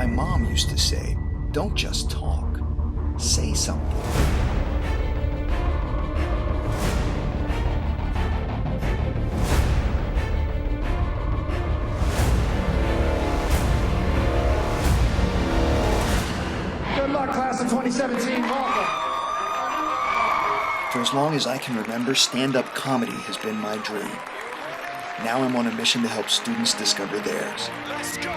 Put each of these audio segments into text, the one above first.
my mom used to say, don't just talk, say something. Good luck, class of 2017. Welcome. For as long as I can remember, stand-up comedy has been my dream. Now I'm on a mission to help students discover theirs. Let's go!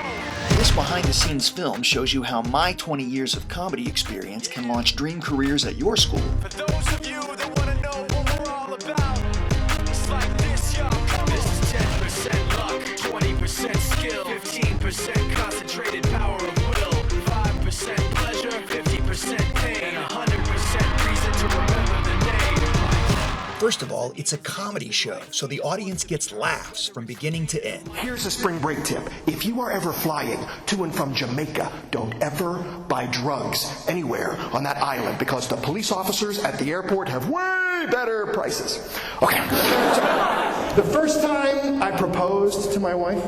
This behind-the-scenes film shows you how my 20 years of comedy experience can launch dream careers at your school. For those of you that want to know what we're all about, it's like this, y'all. This is 10% luck, 20% skill, 15% concentrated power of will, 5% pleasure, 50% pain, 100% reason to remember the name. First of all, it's a comedy show, so the audience gets laughs from beginning to end. Here's a spring break tip. If you are ever flying to and from Jamaica, don't ever buy drugs anywhere on that island because the police officers at the airport have way better prices. Okay. So, the first time I proposed to my wife,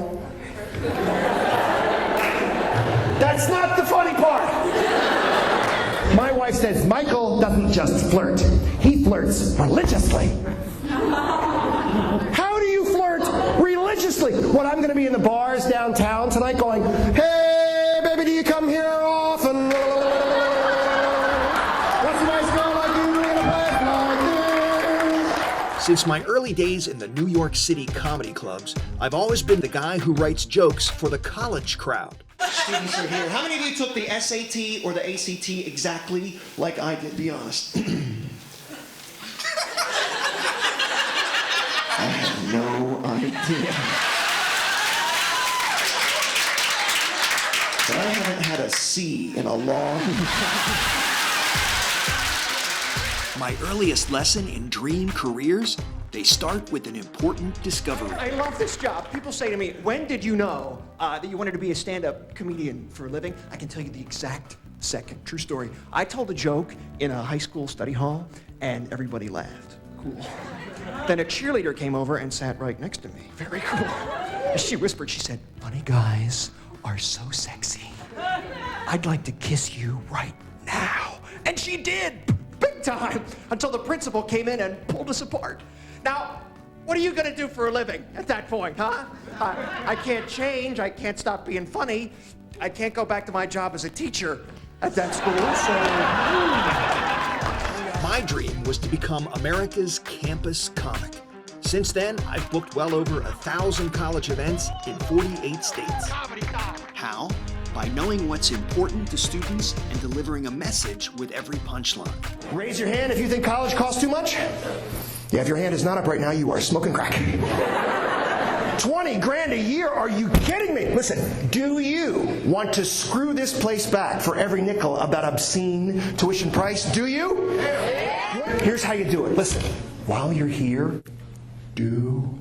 that's not the funny part. My wife says, Michael doesn't just flirt. He flirts religiously. How do you flirt religiously? What, I'm going to be in the bars downtown tonight going, hey, baby, do you come here often? What's a nice girl like you in a place like this? Since my early days in the New York City comedy clubs, I've always been the guy who writes jokes for the college crowd. Students are here. How many of you took the SAT or the ACT exactly like I did? Be honest. I have no idea. But I haven't had a C in a long My earliest lesson in dream careers, they start with an important discovery. I love this job. People say to me, when did you know that you wanted to be a stand-up comedian for a living? I can tell you the exact second. True story. I told a joke in a high school study hall, and everybody laughed. Cool. Then a cheerleader came over and sat right next to me. Very cool. And she whispered, she said, funny guys are so sexy. I'd like to kiss you right now. And she did, big time, until the principal came in and pulled us apart. Now, what are you gonna do for a living at that point, huh? I can't change, I can't stop being funny, I can't go back to my job as a teacher at that school, so... My dream was to become America's campus comic. Since then, I've booked well over 1,000 college events in 48 states. How? By knowing what's important to students and delivering a message with every punchline. Raise your hand if you think college costs too much. Yeah, if your hand is not up right now, you are smoking crack. 20 grand a year? Are you kidding me? Listen, do you want to screw this place back for every nickel of that obscene tuition price? Do you? Here's how you do it. Listen, while you're here, do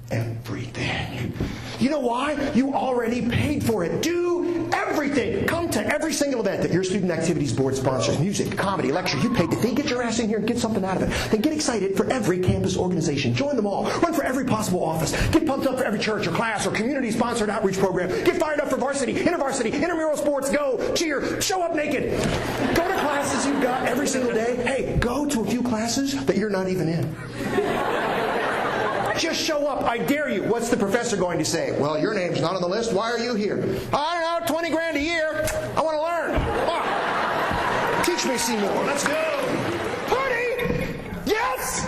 everything. You know why? You already paid for it. Do everything. Come to every single event that your student activities board sponsors. Music, comedy, lecture. You paid to think. Get your ass in here and get something out of it. Then get excited for every campus organization. Join them all. Run for every possible office. Get pumped up for every church or class or community-sponsored outreach program. Get fired up for varsity, intervarsity, intramural sports. Go, cheer, show up naked. Go to classes you've got every single day. Hey, go to a few classes that you're not even in. Just show up. I dare you. What's the professor going to say? Well, your name's not on the list. Why are you here? I don't know. 20 grand a year. I want to learn. Come on. Teach me, Seymour. Let's go. Party! Yes!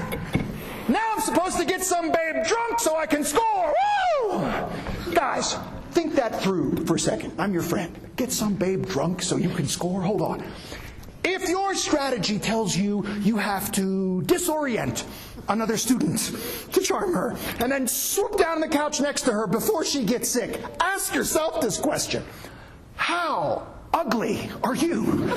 Now I'm supposed to get some babe drunk so I can score. Woo! Guys, think that through for a second. I'm your friend. Get some babe drunk so you can score. Hold on. If your strategy tells you you have to disorient another student to charm her and then swoop down on the couch next to her before she gets sick, ask yourself this question. How ugly are you?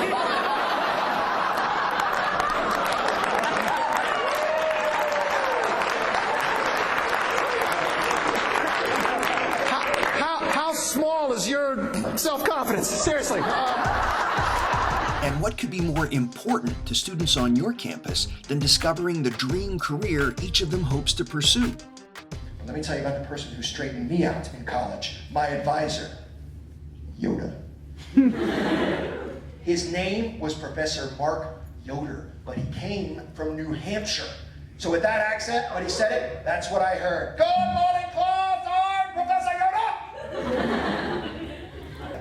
How small is your self-confidence? Seriously. And what could be more important to students on your campus than discovering the dream career each of them hopes to pursue? Let me tell you about the person who straightened me out in college. My advisor, Yoda. His name was Professor Mark Yoder, but he came from New Hampshire. So with that accent, when he said it, that's what I heard. Good morning, class, I'm Professor Yoda.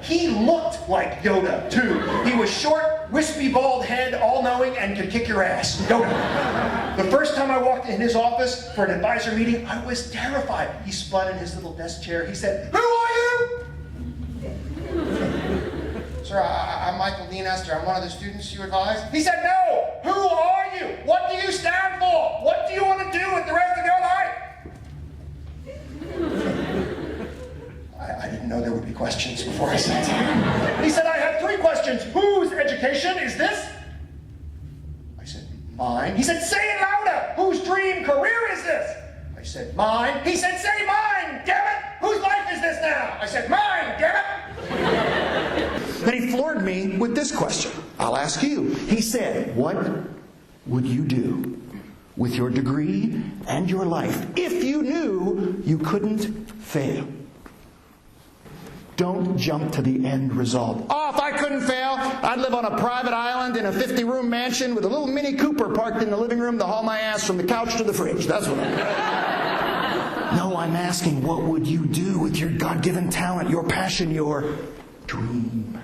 He looked like Yoda, too. He was short, wispy, bald head, all-knowing, and could kick your ass. Yoda. The first time I walked in his office for an advisor meeting, I was terrified. He spun in his little desk chair. He said, "Who are you?" "Sir, I'm Michael Dean Ester. I'm one of the students you advised." He said, "No! Who are you? What do you stand for? What do you want to do with the rest of your life?" I didn't know there would be questions before I said that. He said, "I have 3 questions. Whose education is this?" I said, "Mine." He said, "Say it louder. Whose dream career is this?" I said, "Mine." He said, "Say mine, damn it. Whose life is this now?" I said, "Mine, damn it." Then he floored me with this question. I'll ask you. He said, "What would you do with your degree and your life if you knew you couldn't fail?" Don't jump to the end result. "Oh, if I couldn't fail, I'd live on a private island in a 50-room mansion with a little Mini Cooper parked in the living room to haul my ass from the couch to the fridge." That's what I'm doing. No, I'm asking, what would you do with your God-given talent, your passion, your dream?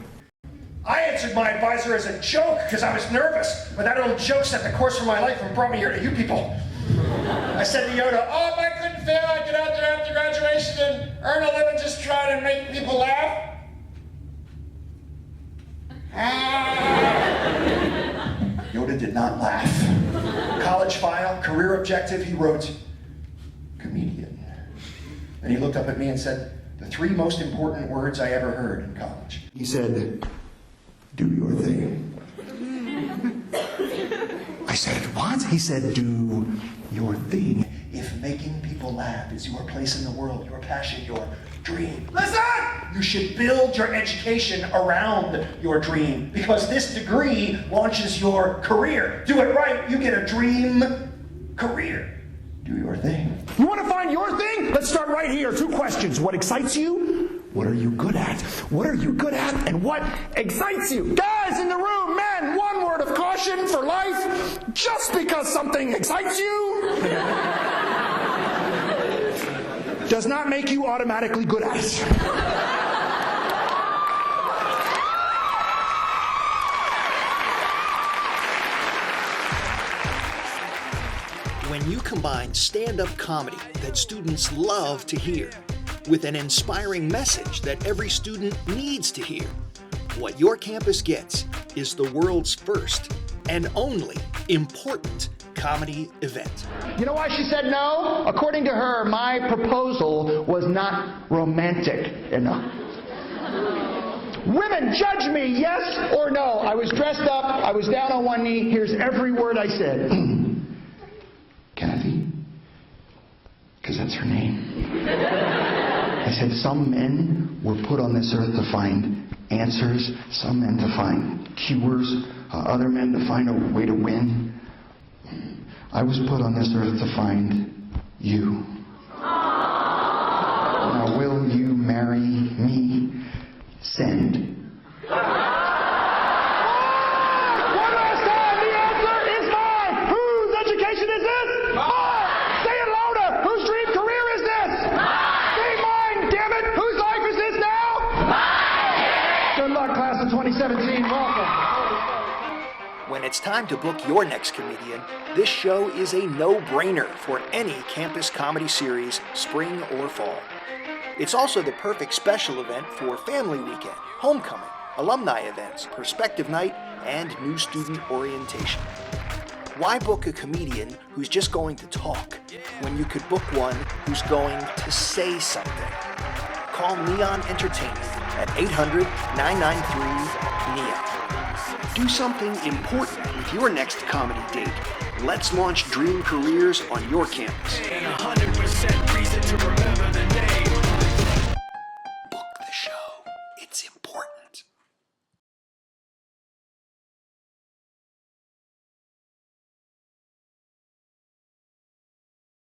I answered my advisor as a joke because I was nervous, but that old joke set the course for my life and brought me here to you people. I said to Yoda, "Oh, if I couldn't fail, I'd get out there after graduation and earn a living just trying to make people laugh." Yoda did not laugh. College file, career objective, he wrote, "comedian." Then he looked up at me and said, "The 3 most important words I ever heard in college." He said, "Do your thing." I said, "What?" He said, "Do your thing. If making people laugh is your place in the world, your passion, your dream, listen! You should build your education around your dream, because this degree launches your career. Do it right, you get a dream career. Do your thing." You want to find your thing? Let's start right here. 2 questions. What excites you? What are you good at? What are you good at? And what excites you? Guys in the room, men, 1 word of caution for life. Just because something excites you does not make you automatically good at it. When you combine stand-up comedy that students love to hear with an inspiring message that every student needs to hear, what your campus gets is the world's first and only important comedy event. You know why she said no? According to her, my proposal was not romantic enough. Women, judge me, yes or no. I was dressed up, I was down on one knee, here's every word I said. Kathy, because that's her name. I said, some men were put on this earth to find answers, some men to find cures, other men to find a way to win. I was put on this earth to find you. Now, will you marry me? Send. One last time, the answer is mine. Whose education is this? Mine. Say it louder. Whose dream career is this? Mine. Say mine, damn it. Whose life is this now? Mine. Good luck, class of 2017. Welcome. When it's time to book your next comedian, this show is a no-brainer for any campus comedy series, spring or fall. It's also the perfect special event for family weekend, homecoming, alumni events, perspective night, and new student orientation. Why book a comedian who's just going to talk when you could book one who's going to say something? Call Neon Entertainment at 800-993-NEON. Do something important with your next comedy date. Let's launch dream careers on your campus.